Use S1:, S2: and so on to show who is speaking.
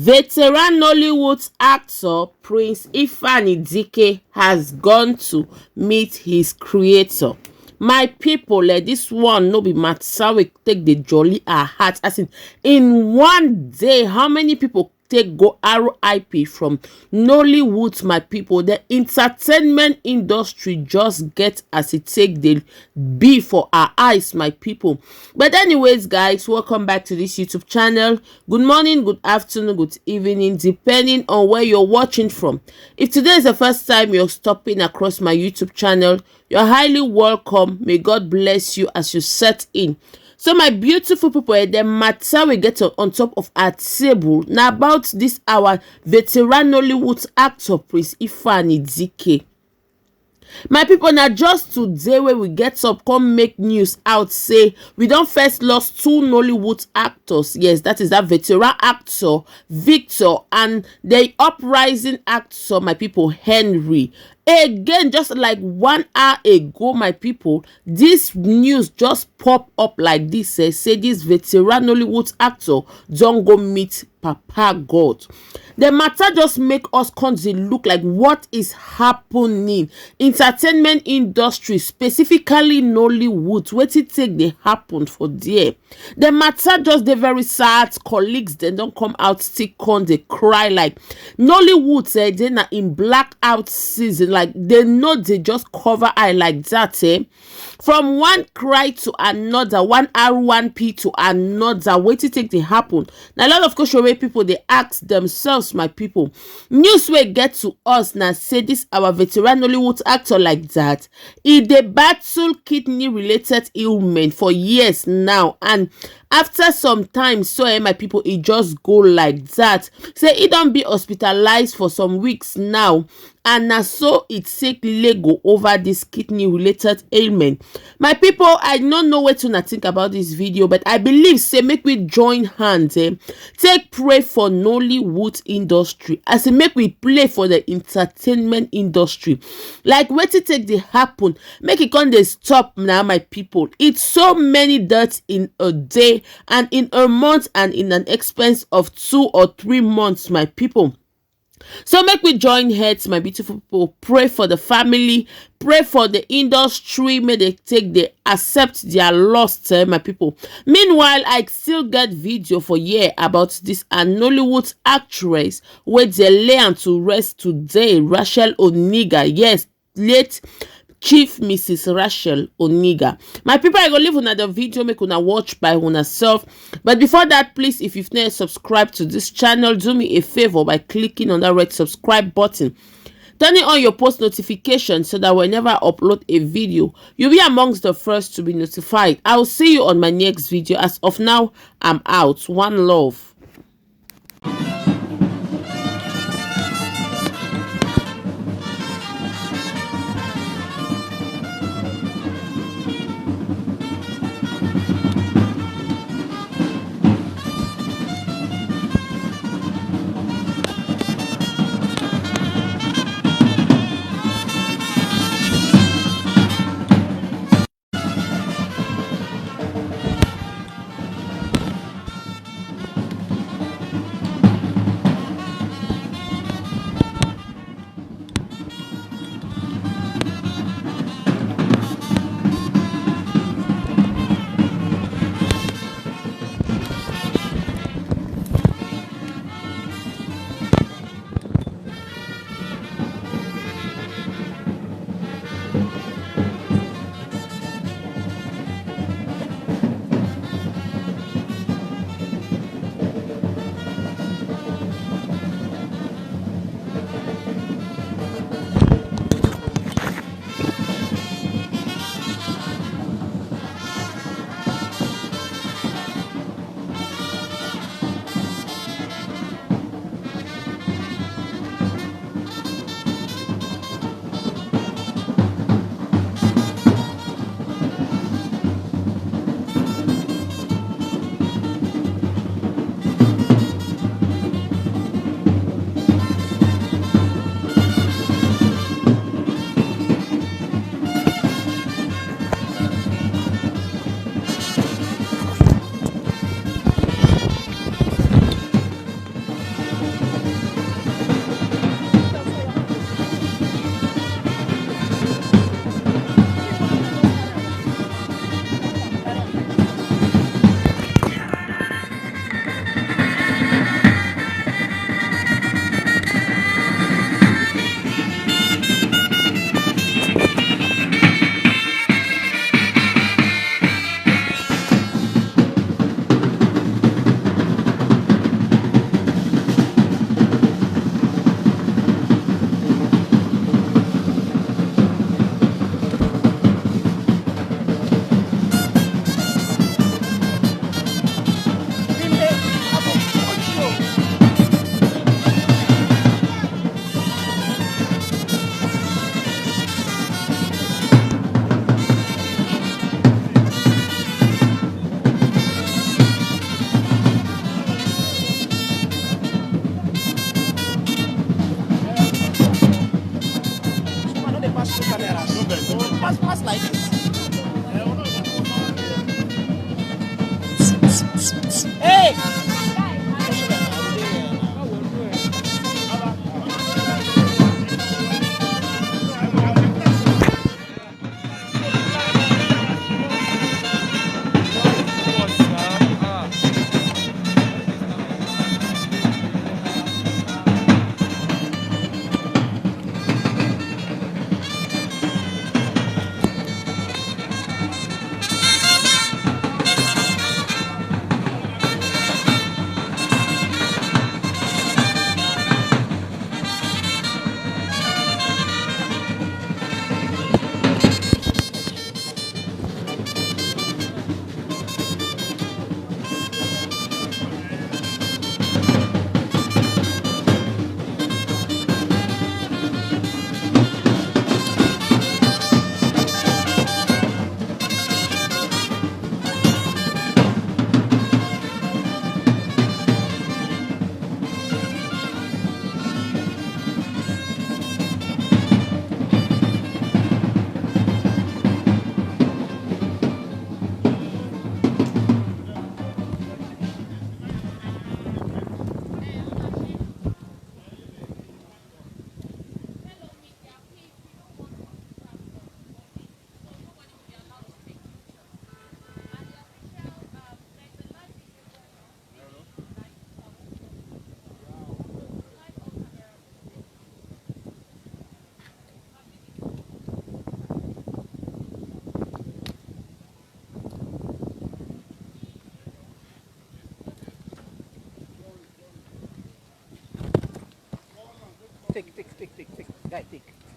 S1: Veteran Nollywood actor Prince Ifeanyi Dike has gone to meet his creator. My people, this one no be matter we take the jolly our heart. As in one day, how many people take go R1P from Nollywood, my people? The entertainment industry just get as it take the be for our eyes, my people. But anyways, guys, welcome back to this YouTube channel. Good morning, good afternoon, good evening, depending on where you're watching from. If today is the first time you're stopping across my YouTube channel, you're highly welcome. May God bless you as you set in. So my beautiful people, the matter we get on top of our table now about this our veteran Nollywood actor Prince Ifeanyi Dike. My people, now just today where we get up come make news out say we don't first lost two Nollywood actors. Yes, that is that veteran actor Victor and the uprising actor, my people, Henry. Again, just like 1 hour ago, my people, this news just pop up like this. Say this veteran Nollywood actor don't go meet Papa God. The matter just make us constantly look like what is happening. Entertainment industry, specifically Nollywood, what it take they happen for there. The matter just the very sad colleagues they don't come out stick on they cry like Nollywood say they not in blackout season, like they know they just cover eye like that. From one cry to another, one R1P to another, what it take they happen. Now a lot of course people they ask themselves, my people, news will get to us now say this our veteran Nollywood actor like that he dey battle kidney related ailment for years now, and after some time so my people it just go like that. Say he don't be hospitalized for some weeks now, and now so it take lego over this kidney related ailment. My people, I don't know what to think about this video, but I believe say make we join hands, take pray for Nollywood industry as make we play for the entertainment industry. Like what it take they happen, make it come they stop now, my people. It's so many deaths in a day and in a month and in an expense of 2 or 3 months, my people. So make we join heads, my beautiful people, pray for the family, pray for the industry, may they accept their loss, my people. Meanwhile, I still get video for year about this Nollywood actress where they lay on to rest today, Rachel Oniga. Yes, late Chief Mrs. Rachel Oniga. My people, I go leave another video, make una watch by una self. But before that, please, if you've not subscribed to this channel, do me a favor by clicking on that red subscribe button. Turning on your post notifications so that whenever I upload a video, you'll be amongst the first to be notified. I'll see you on my next video. As of now, I'm out. One love.
S2: Take. Guy, take.